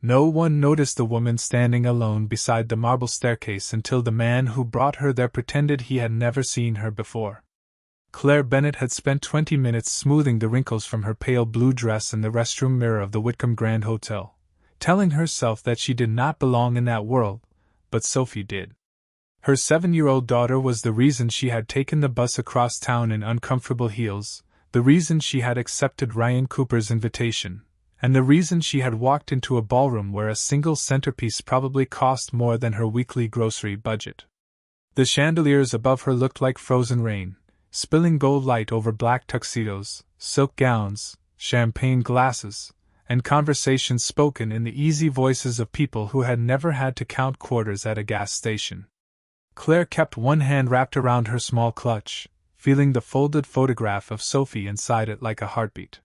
No one noticed the woman standing alone beside the marble staircase until the man who brought her there pretended he had never seen her before. Claire Bennett had spent 20 minutes smoothing the wrinkles from her pale blue dress in the restroom mirror of the Whitcomb Grand Hotel, telling herself that she did not belong in that world, but Sophie did. Her 7-year-old daughter was the reason she had taken the bus across town in uncomfortable heels, the reason she had accepted Ryan Cooper's invitation, and the reason she had walked into a ballroom where a single centerpiece probably cost more than her weekly grocery budget. The chandeliers above her looked like frozen rain, spilling gold light over black tuxedos, silk gowns, champagne glasses, and conversations spoken in the easy voices of people who had never had to count quarters at a gas station. Claire kept one hand wrapped around her small clutch, feeling the folded photograph of Sophie inside it like a heartbeat.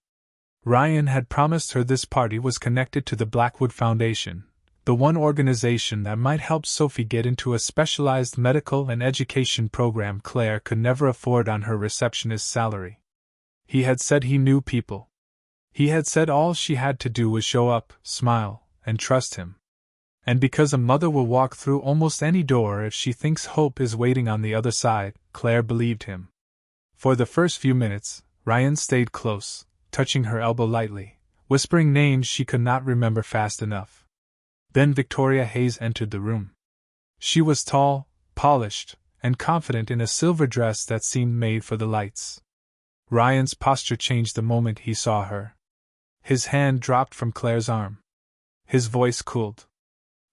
Ryan had promised her this party was connected to the Blackwood Foundation, the one organization that might help Sophie get into a specialized medical and education program Claire could never afford on her receptionist's salary. He had said he knew people. He had said all she had to do was show up, smile, and trust him. And because a mother will walk through almost any door if she thinks hope is waiting on the other side, Claire believed him. For the first few minutes, Ryan stayed close, touching her elbow lightly, whispering names she could not remember fast enough. Then Victoria Hayes entered the room. She was tall, polished, and confident in a silver dress that seemed made for the lights. Ryan's posture changed the moment he saw her. His hand dropped from Claire's arm. His voice cooled.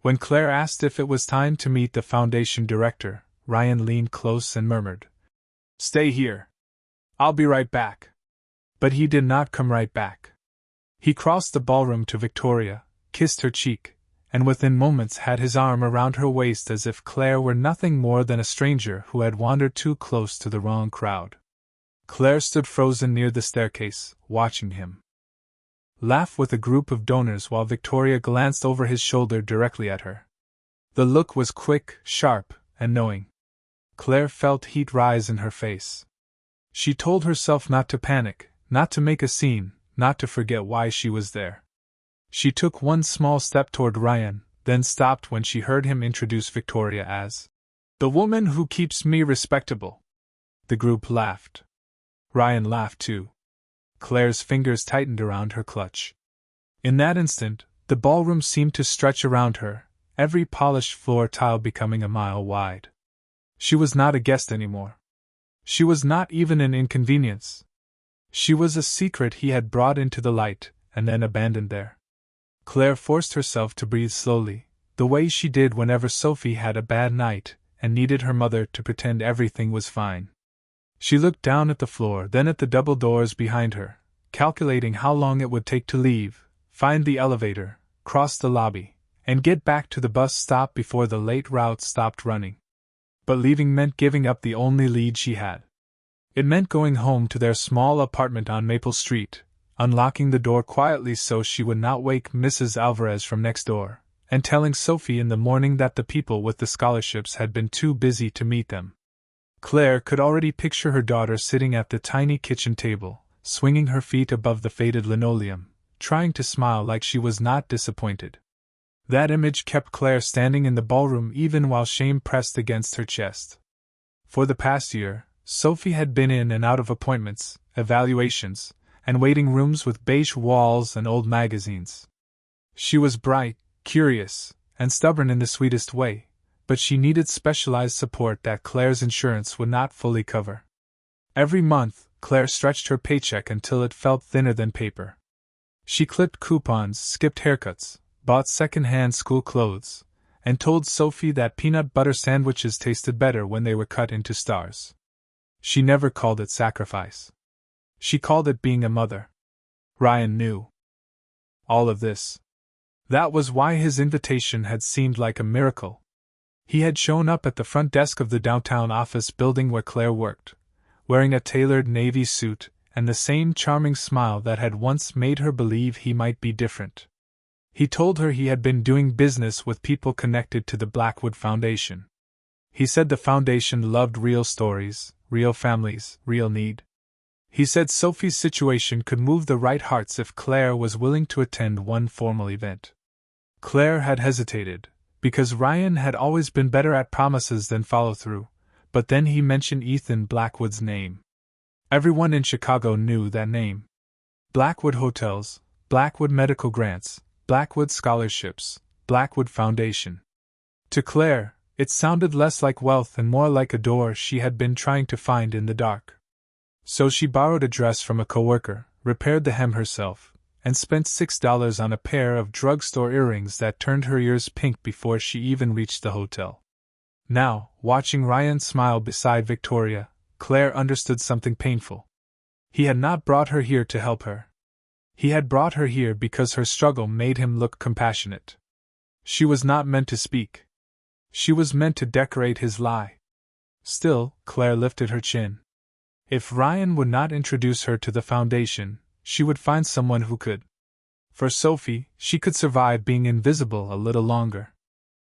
When Claire asked if it was time to meet the foundation director, Ryan leaned close and murmured, "Stay here. I'll be right back." But he did not come right back. He crossed the ballroom to Victoria, kissed her cheek, and within moments had his arm around her waist as if Claire were nothing more than a stranger who had wandered too close to the wrong crowd. Claire stood frozen near the staircase, watching him laugh with a group of donors while Victoria glanced over his shoulder directly at her. The look was quick, sharp, and knowing. Claire felt heat rise in her face. She told herself not to panic, not to make a scene, not to forget why she was there. She took one small step toward Ryan, then stopped when she heard him introduce Victoria as the woman who keeps me respectable. The group laughed. Ryan laughed too. Claire's fingers tightened around her clutch. In that instant, the ballroom seemed to stretch around her, every polished floor tile becoming a mile wide. She was not a guest anymore. She was not even an inconvenience. She was a secret he had brought into the light, and then abandoned there. Claire forced herself to breathe slowly, the way she did whenever Sophie had a bad night and needed her mother to pretend everything was fine. She looked down at the floor, then at the double doors behind her, calculating how long it would take to leave, find the elevator, cross the lobby, and get back to the bus stop before the late route stopped running. But leaving meant giving up the only lead she had. It meant going home to their small apartment on Maple Street, unlocking the door quietly so she would not wake Mrs. Alvarez from next door, and telling Sophie in the morning that the people with the scholarships had been too busy to meet them. Claire could already picture her daughter sitting at the tiny kitchen table, swinging her feet above the faded linoleum, trying to smile like she was not disappointed. That image kept Claire standing in the ballroom even while shame pressed against her chest. For the past year, Sophie had been in and out of appointments, evaluations, and waiting rooms with beige walls and old magazines. She was bright, curious, and stubborn in the sweetest way, but she needed specialized support that Claire's insurance would not fully cover. Every month, Claire stretched her paycheck until it felt thinner than paper. She clipped coupons, skipped haircuts, bought second-hand school clothes, and told Sophie that peanut butter sandwiches tasted better when they were cut into stars. She never called it sacrifice. She called it being a mother. Ryan knew all of this. That was why his invitation had seemed like a miracle. He had shown up at the front desk of the downtown office building where Claire worked, wearing a tailored navy suit and the same charming smile that had once made her believe he might be different. He told her he had been doing business with people connected to the Blackwood Foundation. He said the foundation loved real stories, real families, real need. He said Sophie's situation could move the right hearts if Claire was willing to attend one formal event. Claire had hesitated, because Ryan had always been better at promises than follow-through, but then he mentioned Ethan Blackwood's name. Everyone in Chicago knew that name. Blackwood Hotels, Blackwood Medical Grants, Blackwood Scholarships, Blackwood Foundation. To Claire, it sounded less like wealth and more like a door she had been trying to find in the dark. So she borrowed a dress from a coworker, repaired the hem herself, and spent $6 on a pair of drugstore earrings that turned her ears pink before she even reached the hotel. Now, watching Ryan smile beside Victoria, Claire understood something painful. He had not brought her here to help her. He had brought her here because her struggle made him look compassionate. She was not meant to speak. She was meant to decorate his lie. Still, Claire lifted her chin. If Ryan would not introduce her to the foundation, she would find someone who could. For Sophie, she could survive being invisible a little longer.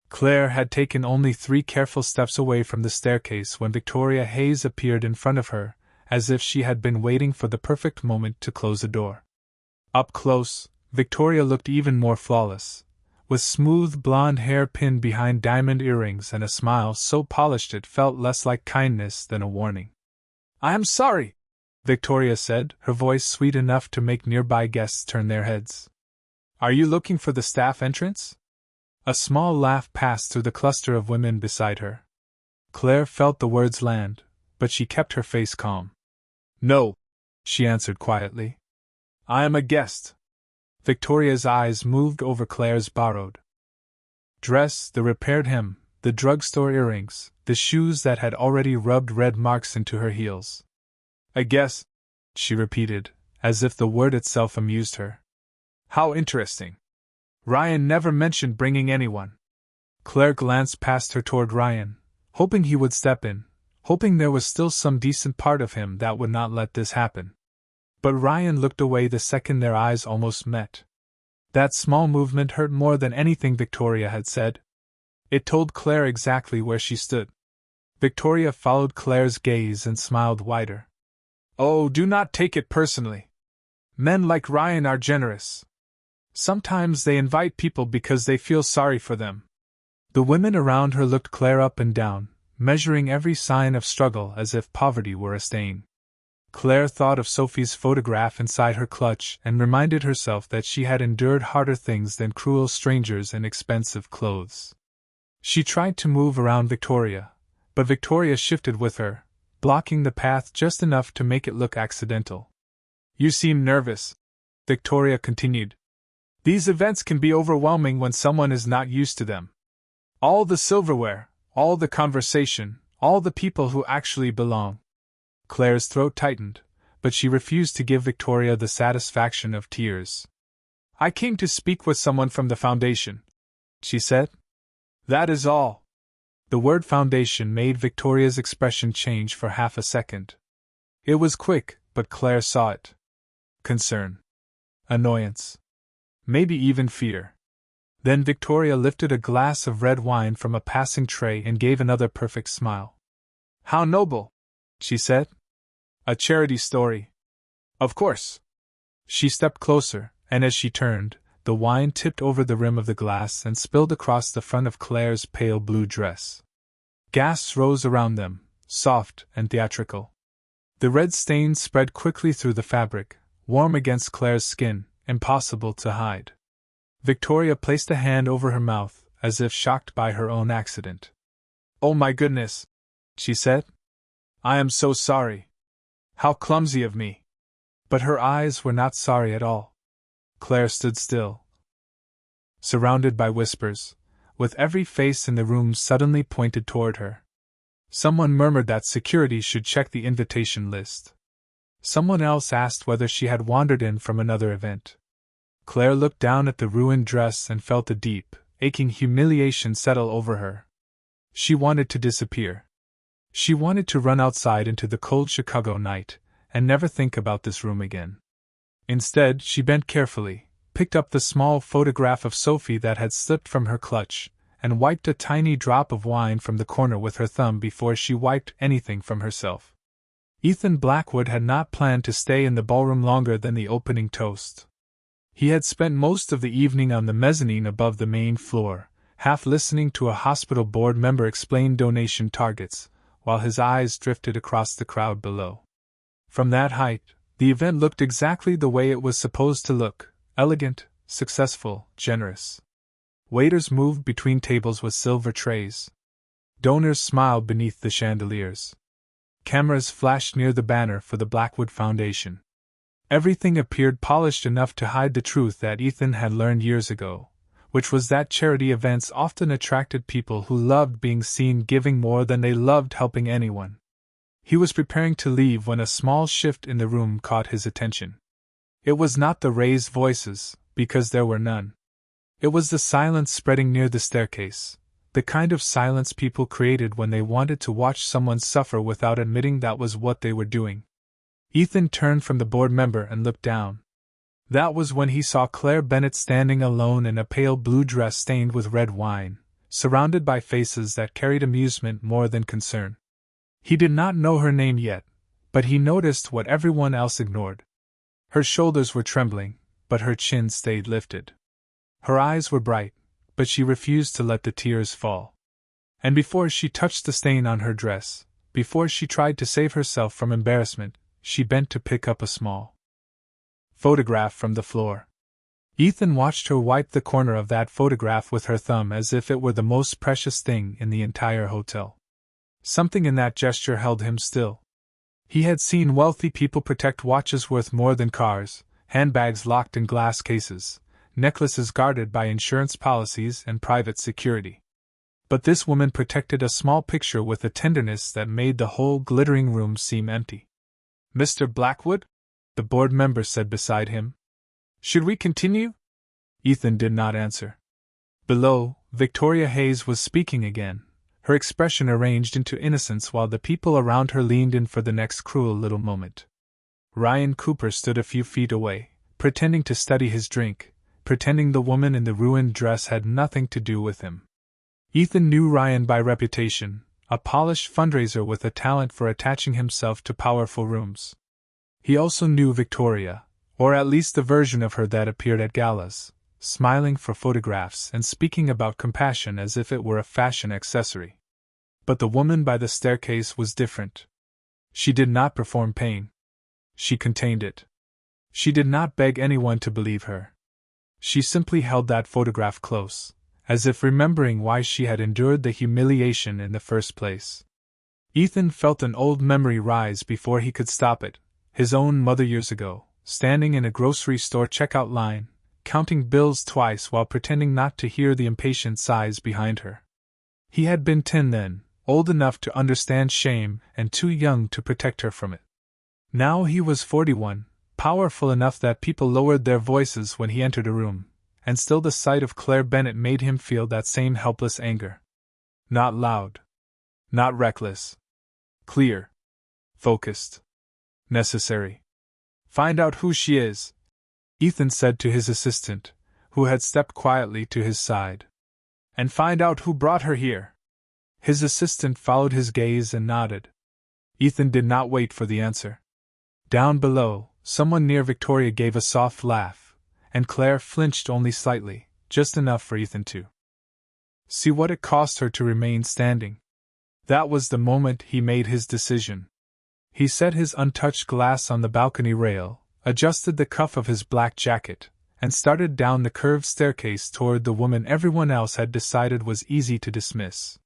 Claire had taken only 3 careful steps away from the staircase when Victoria Hayes appeared in front of her, as if she had been waiting for the perfect moment to close the door. Up close, Victoria looked even more flawless, with smooth blonde hair pinned behind diamond earrings and a smile so polished it felt less like kindness than a warning. "I am sorry," Victoria said, her voice sweet enough to make nearby guests turn their heads. "Are you looking for the staff entrance?" A small laugh passed through the cluster of women beside her. Claire felt the words land, but she kept her face calm. "No," she answered quietly. "I am a guest." Victoria's eyes moved over Claire's borrowed dress, the repaired hem, the drugstore earrings, the shoes that had already rubbed red marks into her heels. "A guest," she repeated, as if the word itself amused her. "How interesting. Ryan never mentioned bringing anyone." Claire glanced past her toward Ryan, hoping he would step in, hoping there was still some decent part of him that would not let this happen. But Ryan looked away the second their eyes almost met. That small movement hurt more than anything Victoria had said. It told Claire exactly where she stood. Victoria followed Claire's gaze and smiled wider. "Oh, do not take it personally. Men like Ryan are generous. Sometimes they invite people because they feel sorry for them." The women around her looked Claire up and down, measuring every sign of struggle as if poverty were a stain. Claire thought of Sophie's photograph inside her clutch and reminded herself that she had endured harder things than cruel strangers and expensive clothes. She tried to move around Victoria, but Victoria shifted with her, blocking the path just enough to make it look accidental. "You seem nervous," Victoria continued. "These events can be overwhelming when someone is not used to them. All the silverware, all the conversation, all the people who actually belong." Claire's throat tightened, but she refused to give Victoria the satisfaction of tears. "I came to speak with someone from the foundation," she said. "That is all." The word foundation made Victoria's expression change for half a second. It was quick, but Claire saw it. Concern. Annoyance. Maybe even fear. Then Victoria lifted a glass of red wine from a passing tray and gave another perfect smile. "How noble," she said. "A charity story." "Of course." She stepped closer, and as she turned, the wine tipped over the rim of the glass and spilled across the front of Claire's pale blue dress. Gasps rose around them, soft and theatrical. The red stains spread quickly through the fabric, warm against Claire's skin, impossible to hide. Victoria placed a hand over her mouth, as if shocked by her own accident. "Oh my goodness," she said. "I am so sorry. How clumsy of me." But her eyes were not sorry at all. Claire stood still, surrounded by whispers, with every face in the room suddenly pointed toward her. Someone murmured that security should check the invitation list. Someone else asked whether she had wandered in from another event. Claire looked down at the ruined dress and felt a deep, aching humiliation settle over her. She wanted to disappear. She wanted to run outside into the cold Chicago night, and never think about this room again. Instead, she bent carefully, picked up the small photograph of Sophie that had slipped from her clutch, and wiped a tiny drop of wine from the corner with her thumb before she wiped anything from herself. Ethan Blackwood had not planned to stay in the ballroom longer than the opening toast. He had spent most of the evening on the mezzanine above the main floor, half listening to a hospital board member explain donation targets, while his eyes drifted across the crowd below. From that height, the event looked exactly the way it was supposed to look: elegant, successful, generous. Waiters moved between tables with silver trays. Donors smiled beneath the chandeliers. Cameras flashed near the banner for the Blackwood Foundation. Everything appeared polished enough to hide the truth that Ethan had learned years ago, which was that charity events often attracted people who loved being seen giving more than they loved helping anyone. He was preparing to leave when a small shift in the room caught his attention. It was not the raised voices, because there were none. It was the silence spreading near the staircase, the kind of silence people created when they wanted to watch someone suffer without admitting that was what they were doing. Ethan turned from the board member and looked down. That was when he saw Claire Bennett standing alone in a pale blue dress stained with red wine, surrounded by faces that carried amusement more than concern. He did not know her name yet, but he noticed what everyone else ignored. Her shoulders were trembling, but her chin stayed lifted. Her eyes were bright, but she refused to let the tears fall. And before she touched the stain on her dress, before she tried to save herself from embarrassment, she bent to pick up a small photograph from the floor. Ethan watched her wipe the corner of that photograph with her thumb as if it were the most precious thing in the entire hotel. Something in that gesture held him still. He had seen wealthy people protect watches worth more than cars, handbags locked in glass cases, necklaces guarded by insurance policies and private security. But this woman protected a small picture with a tenderness that made the whole glittering room seem empty. "Mr. Blackwood?" the board member said beside him. "Should we continue?" Ethan did not answer. Below, Victoria Hayes was speaking again, her expression arranged into innocence while the people around her leaned in for the next cruel little moment. Ryan Cooper stood a few feet away, pretending to study his drink, pretending the woman in the ruined dress had nothing to do with him. Ethan knew Ryan by reputation, a polished fundraiser with a talent for attaching himself to powerful rooms. He also knew Victoria, or at least the version of her that appeared at galas, smiling for photographs and speaking about compassion as if it were a fashion accessory. But the woman by the staircase was different. She did not perform pain. She contained it. She did not beg anyone to believe her. She simply held that photograph close, as if remembering why she had endured the humiliation in the first place. Ethan felt an old memory rise before he could stop it, his own mother years ago, standing in a grocery store checkout line, counting bills twice while pretending not to hear the impatient sighs behind her. He had been 10 then, old enough to understand shame and too young to protect her from it. Now he was 41, powerful enough that people lowered their voices when he entered a room, and still the sight of Claire Bennett made him feel that same helpless anger. Not loud. Not reckless. Clear. Focused. Necessary. "Find out who she is," Ethan said to his assistant, who had stepped quietly to his side. "And find out who brought her here." His assistant followed his gaze and nodded. Ethan did not wait for the answer. Down below, someone near Victoria gave a soft laugh, and Claire flinched only slightly, just enough for Ethan to see what it cost her to remain standing. That was the moment he made his decision. He set his untouched glass on the balcony rail, adjusted the cuff of his black jacket, and started down the curved staircase toward the woman everyone else had decided was easy to dismiss.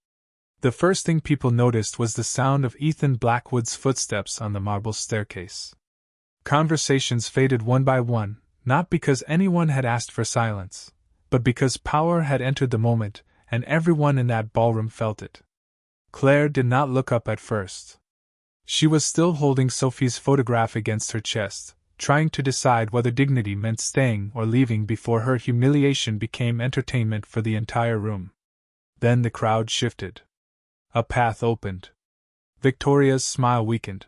The first thing people noticed was the sound of Ethan Blackwood's footsteps on the marble staircase. Conversations faded one by one, not because anyone had asked for silence, but because power had entered the moment, and everyone in that ballroom felt it. Claire did not look up at first. She was still holding Sophie's photograph against her chest, trying to decide whether dignity meant staying or leaving before her humiliation became entertainment for the entire room. Then the crowd shifted. A path opened. Victoria's smile weakened.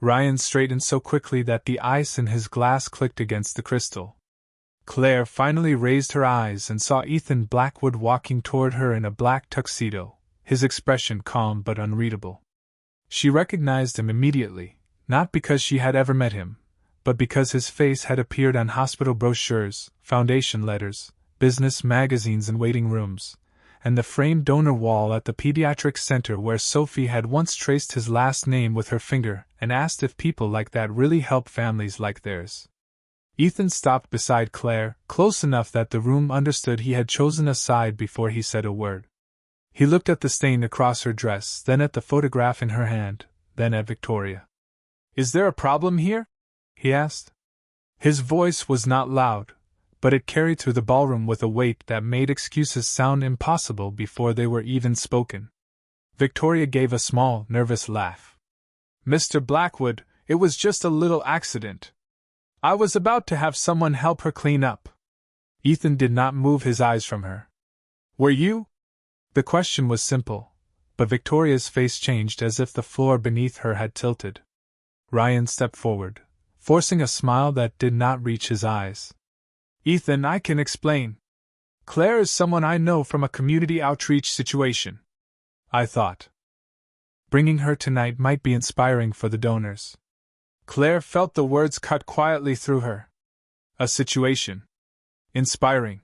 Ryan straightened so quickly that the ice in his glass clicked against the crystal. Claire finally raised her eyes and saw Ethan Blackwood walking toward her in a black tuxedo, his expression calm but unreadable. She recognized him immediately, not because she had ever met him, but because his face had appeared on hospital brochures, foundation letters, business magazines and waiting rooms, and the framed donor wall at the pediatric center where Sophie had once traced his last name with her finger and asked if people like that really help families like theirs. Ethan stopped beside Claire, close enough that the room understood he had chosen a side before he said a word. He looked at the stain across her dress, then at the photograph in her hand, then at Victoria. "Is there a problem here?" he asked. His voice was not loud, but it carried through the ballroom with a weight that made excuses sound impossible before they were even spoken. Victoria gave a small, nervous laugh. "Mr. Blackwood, it was just a little accident. I was about to have someone help her clean up." Ethan did not move his eyes from her. "Were you?" The question was simple, but Victoria's face changed as if the floor beneath her had tilted. Ryan stepped forward, forcing a smile that did not reach his eyes. "Ethan, I can explain. Claire is someone I know from a community outreach situation. I thought bringing her tonight might be inspiring for the donors." Claire felt the words cut quietly through her. A situation. Inspiring.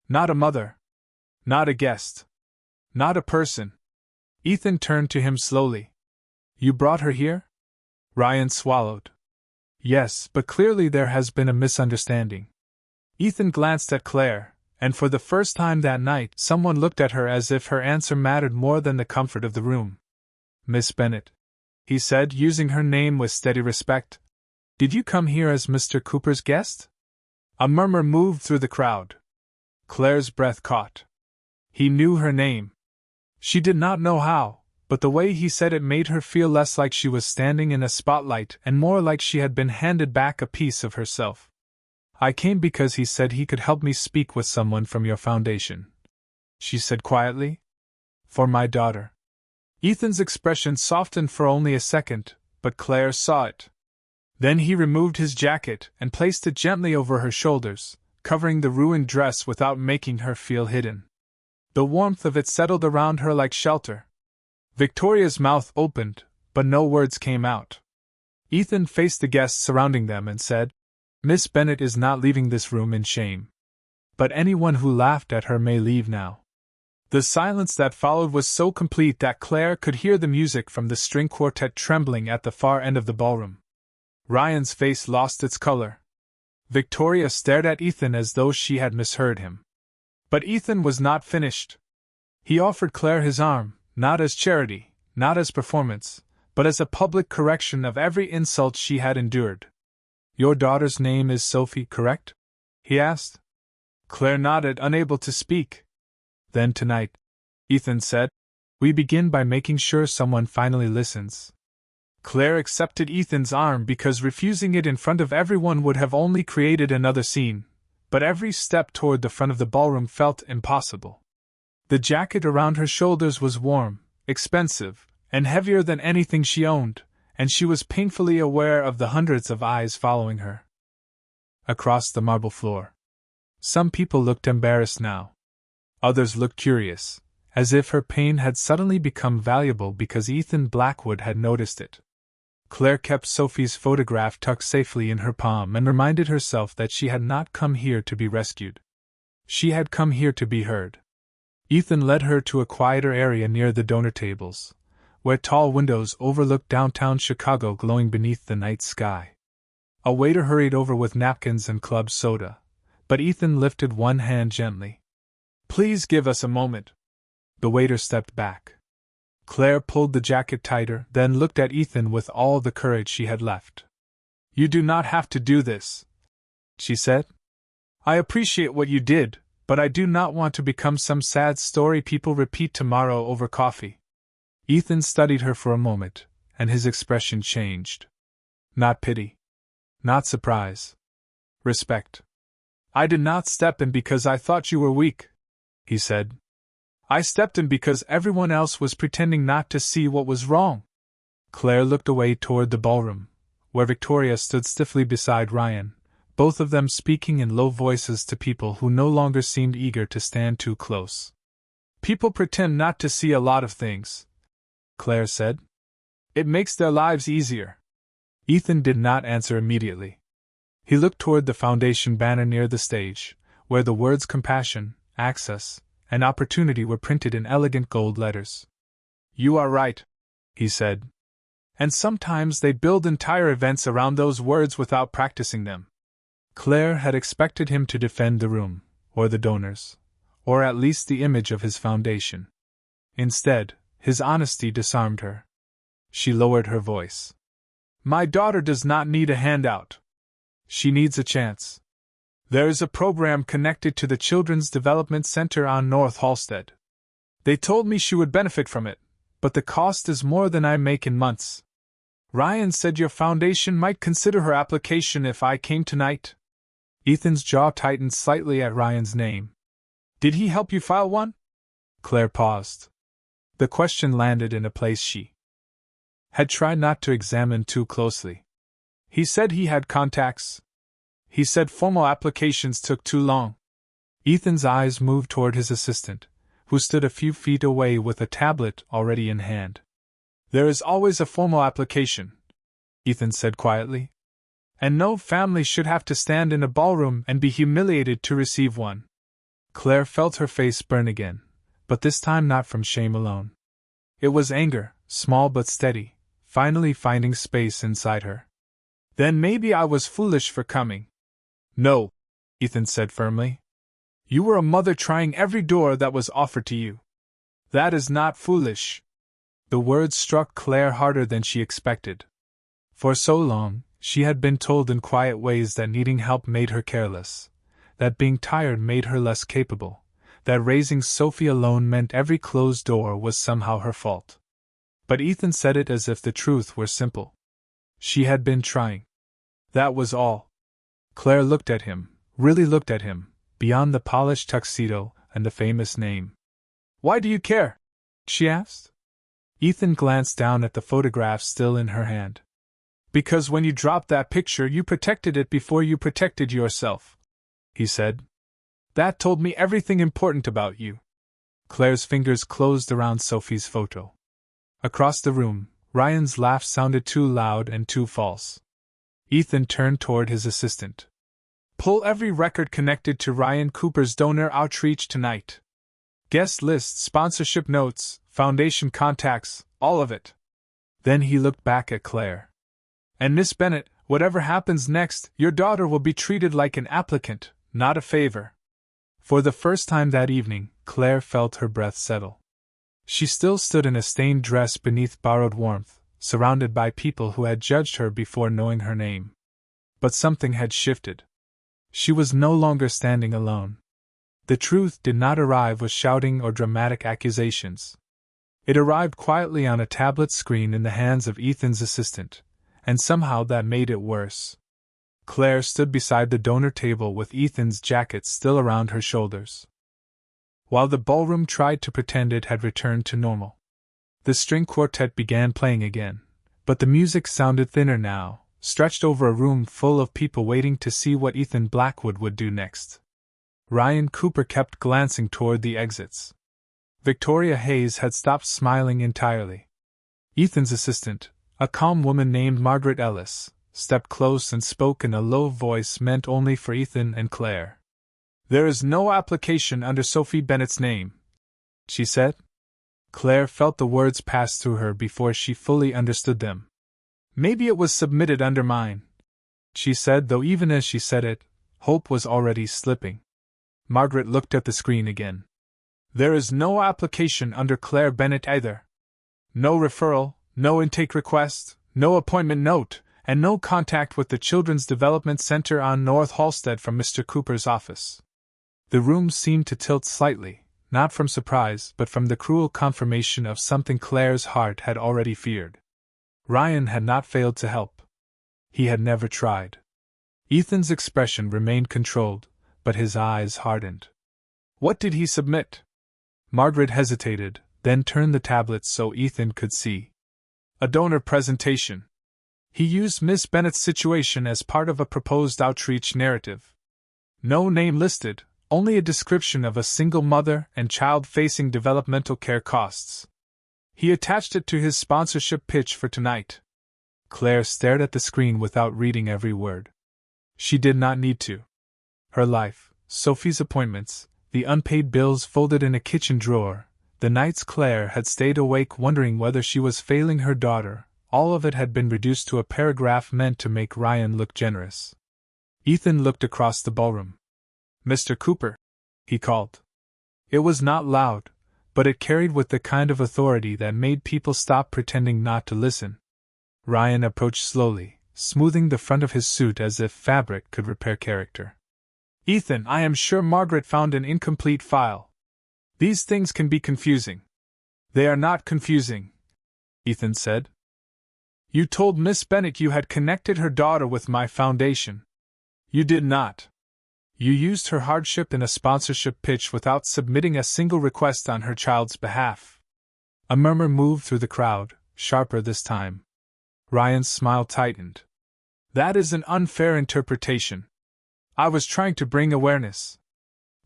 Not a mother. Not a guest. Not a person. Ethan turned to him slowly. "You brought her here?" Ryan swallowed. "Yes, but clearly there has been a misunderstanding." Ethan glanced at Claire, and for the first time that night someone looked at her as if her answer mattered more than the comfort of the room. "Miss Bennett," he said, using her name with steady respect. "Did you come here as Mr. Cooper's guest?" A murmur moved through the crowd. Claire's breath caught. He knew her name. She did not know how, but the way he said it made her feel less like she was standing in a spotlight and more like she had been handed back a piece of herself. "I came because he said he could help me speak with someone from your foundation," she said quietly. "For my daughter." Ethan's expression softened for only a second, but Claire saw it. Then he removed his jacket and placed it gently over her shoulders, covering the ruined dress without making her feel hidden. The warmth of it settled around her like shelter. Victoria's mouth opened, but no words came out. Ethan faced the guests surrounding them and said, "Miss Bennett is not leaving this room in shame. But anyone who laughed at her may leave now." The silence that followed was so complete that Claire could hear the music from the string quartet trembling at the far end of the ballroom. Ryan's face lost its color. Victoria stared at Ethan as though she had misheard him. But Ethan was not finished. He offered Claire his arm, not as charity, not as performance, but as a public correction of every insult she had endured. "Your daughter's name is Sophie, correct?" he asked. Claire nodded, unable to speak. "Then tonight," Ethan said, "we begin by making sure someone finally listens." Claire accepted Ethan's arm because refusing it in front of everyone would have only created another scene, but every step toward the front of the ballroom felt impossible. The jacket around her shoulders was warm, expensive, and heavier than anything she owned, and she was painfully aware of the hundreds of eyes following her. Across the marble floor, some people looked embarrassed now. Others looked curious, as if her pain had suddenly become valuable because Ethan Blackwood had noticed it. Claire kept Sophie's photograph tucked safely in her palm and reminded herself that she had not come here to be rescued. She had come here to be heard. Ethan led her to a quieter area near the donor tables, where tall windows overlooked downtown Chicago glowing beneath the night sky. A waiter hurried over with napkins and club soda, but Ethan lifted one hand gently. "Please give us a moment." The waiter stepped back. Claire pulled the jacket tighter, then looked at Ethan with all the courage she had left. "You do not have to do this," she said. "I appreciate what you did, but I do not want to become some sad story people repeat tomorrow over coffee." Ethan studied her for a moment, and his expression changed. Not pity. Not surprise. Respect. "I did not step in because I thought you were weak," he said. "I stepped in because everyone else was pretending not to see what was wrong." Claire looked away toward the ballroom, where Victoria stood stiffly beside Ryan, both of them speaking in low voices to people who no longer seemed eager to stand too close. "People pretend not to see a lot of things," Claire said. "It makes their lives easier." Ethan did not answer immediately. He looked toward the foundation banner near the stage, where the words compassion, access, and opportunity were printed in elegant gold letters. You are right, he said. And sometimes they build entire events around those words without practicing them. Claire had expected him to defend the room, or the donors, or at least the image of his foundation. Instead, his honesty disarmed her. She lowered her voice. My daughter does not need a handout. She needs a chance. There is a program connected to the Children's Development Center on North Halsted. They told me she would benefit from it, but the cost is more than I make in months. Ryan said your foundation might consider her application if I came tonight. Ethan's jaw tightened slightly at Ryan's name. Did he help you file one? Claire paused. The question landed in a place she had tried not to examine too closely. He said he had contacts. He said formal applications took too long. Ethan's eyes moved toward his assistant, who stood a few feet away with a tablet already in hand. There is always a formal application, Ethan said quietly. And no family should have to stand in a ballroom and be humiliated to receive one. Claire felt her face burn again, but this time not from shame alone. It was anger, small but steady, finally finding space inside her. Then maybe I was foolish for coming. No, Ethan said firmly. You were a mother trying every door that was offered to you. That is not foolish. The words struck Claire harder than she expected. For so long, she had been told in quiet ways that needing help made her careless, that being tired made her less capable, that raising Sophie alone meant every closed door was somehow her fault. But Ethan said it as if the truth were simple. She had been trying. That was all. Claire looked at him, really looked at him, beyond the polished tuxedo and the famous name. Why do you care? She asked. Ethan glanced down at the photograph still in her hand. Because when you dropped that picture you protected it before you protected yourself, he said. That told me everything important about you. Claire's fingers closed around Sophie's photo. Across the room, Ryan's laugh sounded too loud and too false. Ethan turned toward his assistant. Pull every record connected to Ryan Cooper's donor outreach tonight. Guest lists, sponsorship notes, foundation contacts, all of it. Then he looked back at Claire. And Miss Bennett, whatever happens next, your daughter will be treated like an applicant, not a favor. For the first time that evening, Claire felt her breath settle. She still stood in a stained dress beneath borrowed warmth, surrounded by people who had judged her before knowing her name. But something had shifted. She was no longer standing alone. The truth did not arrive with shouting or dramatic accusations. It arrived quietly on a tablet screen in the hands of Ethan's assistant, and somehow that made it worse. Claire stood beside the donor table with Ethan's jacket still around her shoulders, while the ballroom tried to pretend it had returned to normal. The string quartet began playing again, but the music sounded thinner now, stretched over a room full of people waiting to see what Ethan Blackwood would do next. Ryan Cooper kept glancing toward the exits. Victoria Hayes had stopped smiling entirely. Ethan's assistant, a calm woman named Margaret Ellis, stepped close and spoke in a low voice meant only for Ethan and Claire. There is no application under Sophie Bennett's name, she said. Claire felt the words pass through her before she fully understood them. Maybe it was submitted under mine, she said, though even as she said it, hope was already slipping. Margaret looked at the screen again. There is no application under Claire Bennett either. No referral, no intake request, no appointment note, and no contact with the Children's Development Center on North Halsted from Mr. Cooper's office. The room seemed to tilt slightly, not from surprise but from the cruel confirmation of something Claire's heart had already feared. Ryan had not failed to help. He had never tried. Ethan's expression remained controlled, but his eyes hardened. What did he submit? Margaret hesitated, then turned the tablet so Ethan could see. A donor presentation. He used Miss Bennett's situation as part of a proposed outreach narrative. No name listed, only a description of a single mother and child facing developmental care costs. He attached it to his sponsorship pitch for tonight. Claire stared at the screen without reading every word. She did not need to. Her life, Sophie's appointments, the unpaid bills folded in a kitchen drawer, the nights Claire had stayed awake wondering whether she was failing her daughter, all of it had been reduced to a paragraph meant to make Ryan look generous. Ethan looked across the ballroom. "Mr. Cooper," he called. It was not loud, but it carried with the kind of authority that made people stop pretending not to listen. Ryan approached slowly, smoothing the front of his suit as if fabric could repair character. "Ethan, I am sure Margaret found an incomplete file. These things can be confusing." "They are not confusing," Ethan said. "You told Miss Bennet you had connected her daughter with my foundation. You did not. You used her hardship in a sponsorship pitch without submitting a single request on her child's behalf." A murmur moved through the crowd, sharper this time. Ryan's smile tightened. "That is an unfair interpretation. I was trying to bring awareness."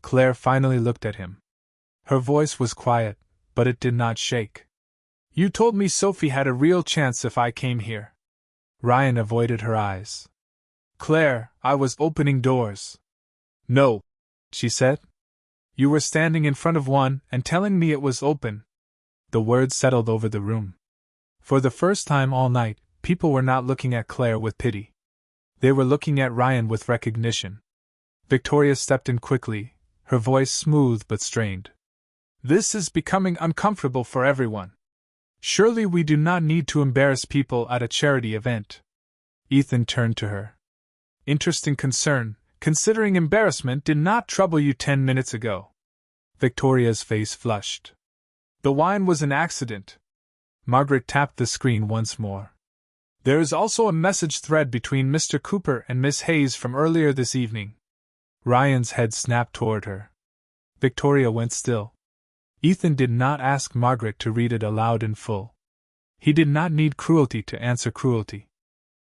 Claire finally looked at him. Her voice was quiet, but it did not shake. "You told me Sophie had a real chance if I came here." Ryan avoided her eyes. "Claire, I was opening doors." "No," she said. "You were standing in front of one and telling me it was open." The words settled over the room. For the first time all night, people were not looking at Claire with pity. They were looking at Ryan with recognition. Victoria stepped in quickly, her voice smooth but strained. "This is becoming uncomfortable for everyone. Surely we do not need to embarrass people at a charity event." Ethan turned to her. "Interesting concern, considering embarrassment did not trouble you 10 minutes ago." Victoria's face flushed. "The wine was an accident." Margaret tapped the screen once more. "There is also a message thread between Mr. Cooper and Miss Hayes from earlier this evening." Ryan's head snapped toward her. Victoria went still. Ethan did not ask Margaret to read it aloud in full. He did not need cruelty to answer cruelty.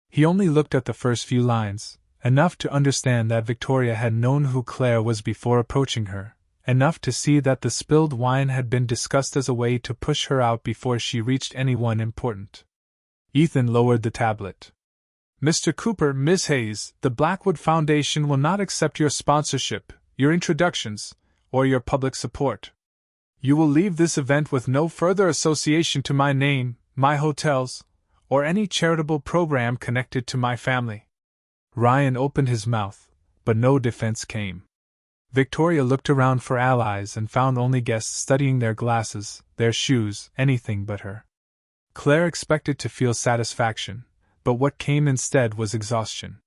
He only looked at the first few lines, enough to understand that Victoria had known who Claire was before approaching her, enough to see that the spilled wine had been discussed as a way to push her out before she reached anyone important. Ethan lowered the tablet. "Mr. Cooper, Miss Hayes, the Blackwood Foundation will not accept your sponsorship, your introductions, or your public support. You will leave this event with no further association to my name, my hotels, or any charitable program connected to my family." Ryan opened his mouth, but no defense came. Victoria looked around for allies and found only guests studying their glasses, their shoes, anything but her. Claire expected to feel satisfaction, but what came instead was exhaustion.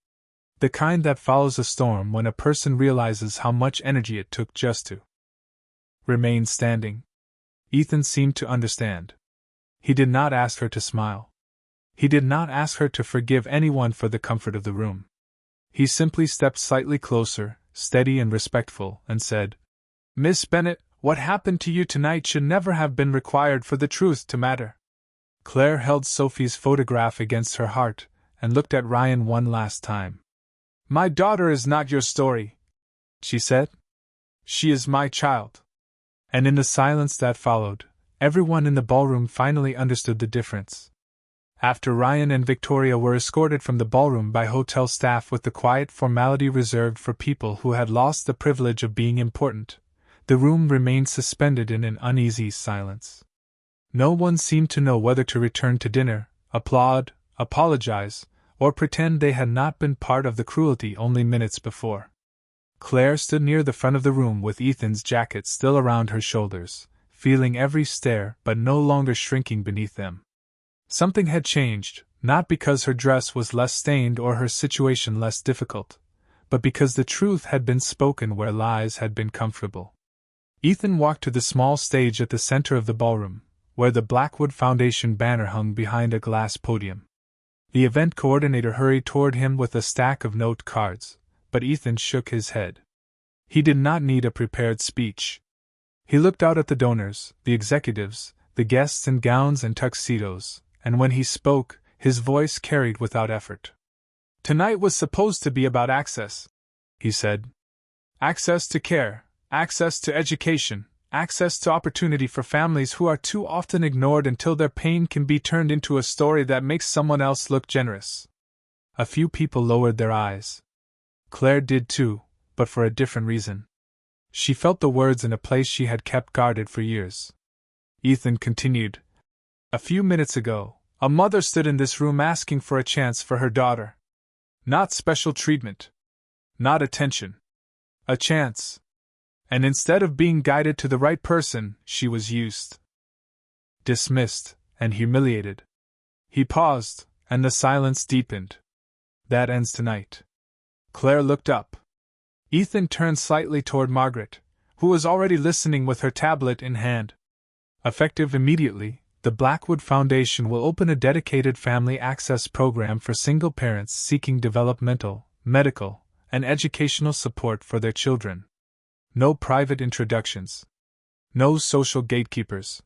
The kind that follows a storm when a person realizes how much energy it took just to remain standing. Ethan seemed to understand. He did not ask her to smile. He did not ask her to forgive anyone for the comfort of the room. He simply stepped slightly closer, steady and respectful, and said, "Miss Bennet, what happened to you tonight should never have been required for the truth to matter." Claire held Sophie's photograph against her heart and looked at Ryan one last time. "My daughter is not your story," she said. "She is my child." And in the silence that followed, everyone in the ballroom finally understood the difference. After Ryan and Victoria were escorted from the ballroom by hotel staff with the quiet formality reserved for people who had lost the privilege of being important, the room remained suspended in an uneasy silence. No one seemed to know whether to return to dinner, applaud, apologize, or pretend they had not been part of the cruelty only minutes before. Claire stood near the front of the room with Ethan's jacket still around her shoulders, feeling every stare but no longer shrinking beneath them. Something had changed, not because her dress was less stained or her situation less difficult, but because the truth had been spoken where lies had been comfortable. Ethan walked to the small stage at the center of the ballroom, where the Blackwood Foundation banner hung behind a glass podium. The event coordinator hurried toward him with a stack of note cards, but Ethan shook his head. He did not need a prepared speech. He looked out at the donors, the executives, the guests in gowns and tuxedos, and when he spoke, his voice carried without effort. "Tonight was supposed to be about access," he said. "Access to care, access to education, access to opportunity for families who are too often ignored until their pain can be turned into a story that makes someone else look generous." A few people lowered their eyes. Claire did too, but for a different reason. She felt the words in a place she had kept guarded for years. Ethan continued. A few minutes ago, a mother stood in this room asking for a chance for her daughter. Not special treatment. Not attention. A chance. And instead of being guided to the right person, she was used. Dismissed, and humiliated. He paused, and the silence deepened. That ends tonight. Claire looked up. Ethan turned slightly toward Margaret, who was already listening with her tablet in hand. Effective immediately, the Blackwood Foundation will open a dedicated family access program for single parents seeking developmental, medical, and educational support for their children. No private introductions. No social gatekeepers.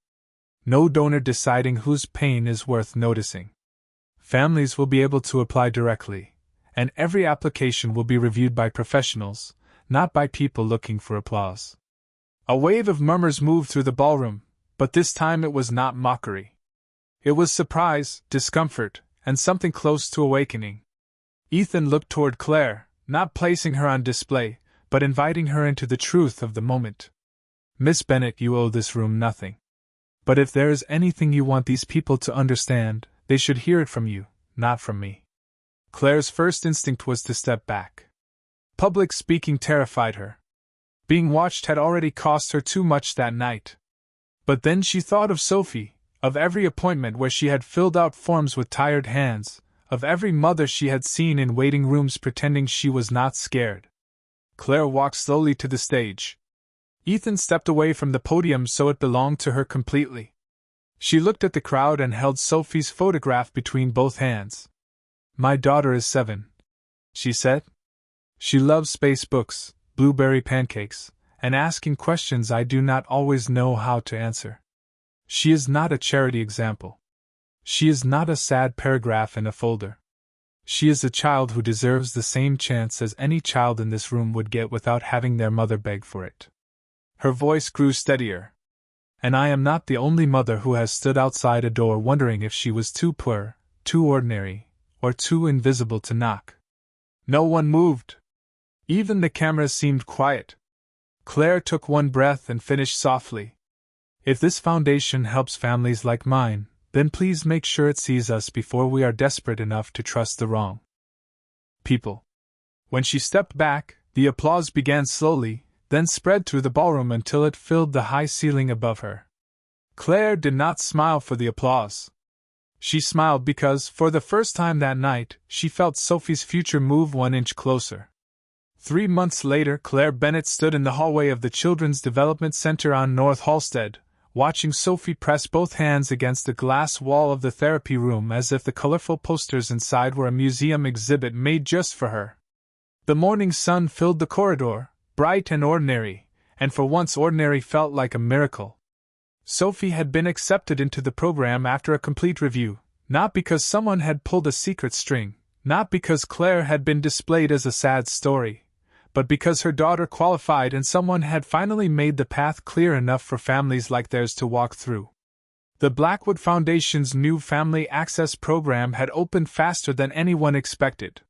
No donor deciding whose pain is worth noticing. Families will be able to apply directly, and every application will be reviewed by professionals, not by people looking for applause. A wave of murmurs moved through the ballroom, but this time it was not mockery. It was surprise, discomfort, and something close to awakening. Ethan looked toward Claire, not placing her on display, but inviting her into the truth of the moment. Miss Bennet, you owe this room nothing. But if there is anything you want these people to understand, they should hear it from you, not from me. Claire's first instinct was to step back. Public speaking terrified her. Being watched had already cost her too much that night. But then she thought of Sophie, of every appointment where she had filled out forms with tired hands, of every mother she had seen in waiting rooms pretending she was not scared. Claire walked slowly to the stage. Ethan stepped away from the podium so it belonged to her completely. She looked at the crowd and held Sophie's photograph between both hands. My daughter is 7, she said. She loves space books, blueberry pancakes, and asking questions I do not always know how to answer. She is not a charity example. She is not a sad paragraph in a folder. She is a child who deserves the same chance as any child in this room would get without having their mother beg for it. Her voice grew steadier. And I am not the only mother who has stood outside a door wondering if she was too poor, too ordinary, or too invisible to knock. No one moved. Even the cameras seemed quiet. Claire took one breath and finished softly. If this foundation helps families like mine, then please make sure it sees us before we are desperate enough to trust the wrong people. When she stepped back, the applause began slowly, then spread through the ballroom until it filled the high ceiling above her. Claire did not smile for the applause. She smiled because, for the first time that night, she felt Sophie's future move 1 inch closer. 3 months later, Claire Bennet stood in the hallway of the Children's Development Center on North Halsted, watching Sophie press both hands against the glass wall of the therapy room as if the colorful posters inside were a museum exhibit made just for her. The morning sun filled the corridor, bright and ordinary, and for once ordinary felt like a miracle. Sophie had been accepted into the program after a complete review, not because someone had pulled a secret string, not because Claire had been displayed as a sad story, but because her daughter qualified and someone had finally made the path clear enough for families like theirs to walk through. The Blackwood Foundation's new Family Access Program had opened faster than anyone expected.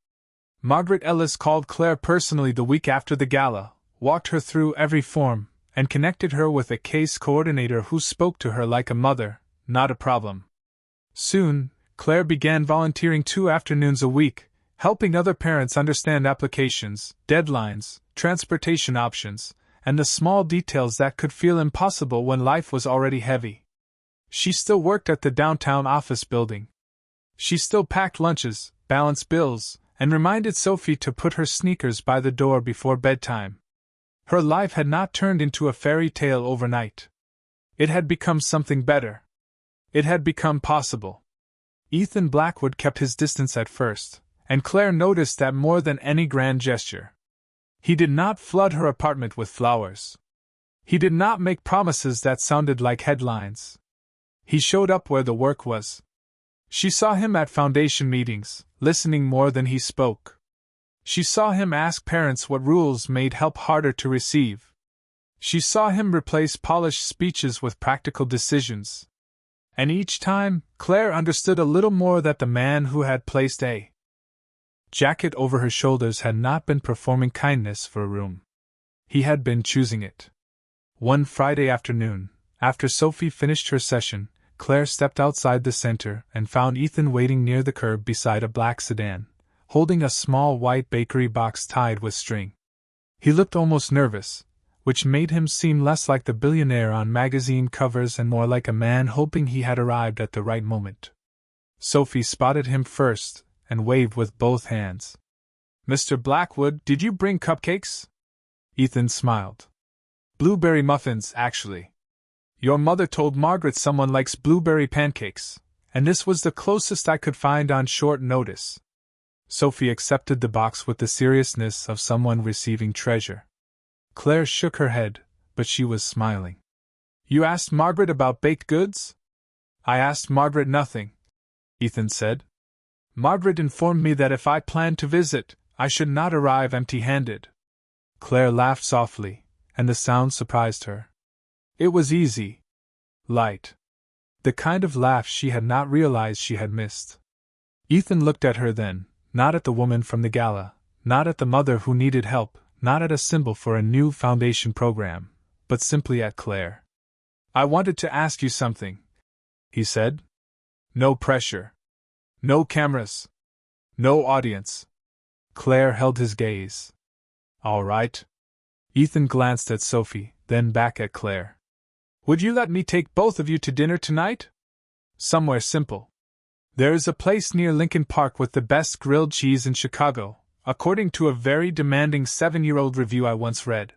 Margaret Ellis called Claire personally the week after the gala, walked her through every form, and connected her with a case coordinator who spoke to her like a mother, not a problem. Soon, Claire began volunteering 2 afternoons a week, helping other parents understand applications, deadlines, transportation options, and the small details that could feel impossible when life was already heavy. She still worked at the downtown office building. She still packed lunches, balanced bills, and reminded Sophie to put her sneakers by the door before bedtime. Her life had not turned into a fairy tale overnight. It had become something better. It had become possible. Ethan Blackwood kept his distance at first, and Claire noticed that more than any grand gesture. He did not flood her apartment with flowers. He did not make promises that sounded like headlines. He showed up where the work was. She saw him at foundation meetings, listening more than he spoke. She saw him ask parents what rules made help harder to receive. She saw him replace polished speeches with practical decisions. And each time, Claire understood a little more that the man who had placed a jacket over her shoulders had not been performing kindness for a room. He had been choosing it. One Friday afternoon, after Sophie finished her session, Claire stepped outside the center and found Ethan waiting near the curb beside a black sedan, holding a small white bakery box tied with string. He looked almost nervous, which made him seem less like the billionaire on magazine covers and more like a man hoping he had arrived at the right moment. Sophie spotted him first and waved with both hands. "Mr. Blackwood, did you bring cupcakes?" Ethan smiled. "Blueberry muffins, actually. Your mother told Margaret someone likes blueberry pancakes, and this was the closest I could find on short notice." Sophie accepted the box with the seriousness of someone receiving treasure. Claire shook her head, but she was smiling. "You asked Margaret about baked goods?" "I asked Margaret nothing," Ethan said. "Margaret informed me that if I planned to visit, I should not arrive empty-handed." Claire laughed softly, and the sound surprised her. It was easy. Light. The kind of laugh she had not realized she had missed. Ethan looked at her then, not at the woman from the gala, not at the mother who needed help, not at a symbol for a new foundation program, but simply at Claire. "I wanted to ask you something," he said. "No pressure. No cameras. No audience." Claire held his gaze. "All right." Ethan glanced at Sophie, then back at Claire. "Would you let me take both of you to dinner tonight? Somewhere simple. There is a place near Lincoln Park with the best grilled cheese in Chicago, according to a very demanding 7-year-old review I once read."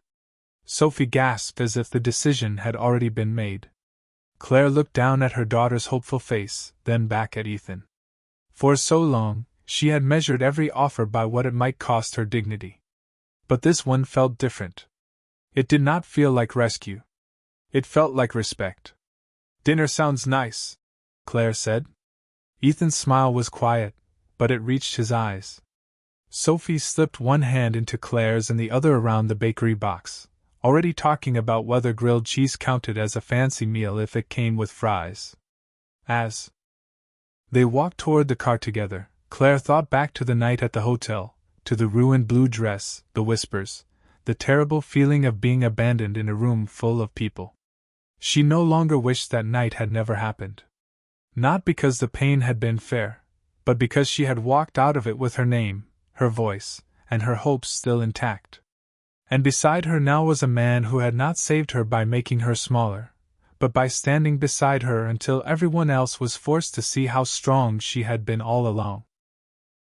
Sophie gasped as if the decision had already been made. Claire looked down at her daughter's hopeful face, then back at Ethan. For so long, she had measured every offer by what it might cost her dignity. But this one felt different. It did not feel like rescue. It felt like respect. "Dinner sounds nice," Claire said. Ethan's smile was quiet, but it reached his eyes. Sophie slipped one hand into Claire's and the other around the bakery box, already talking about whether grilled cheese counted as a fancy meal if it came with fries. As they walked toward the car together, Claire thought back to the night at the hotel, to the ruined blue dress, the whispers, the terrible feeling of being abandoned in a room full of people. She no longer wished that night had never happened. Not because the pain had been fair, but because she had walked out of it with her name, her voice, and her hopes still intact. And beside her now was a man who had not saved her by making her smaller, but by standing beside her until everyone else was forced to see how strong she had been all along.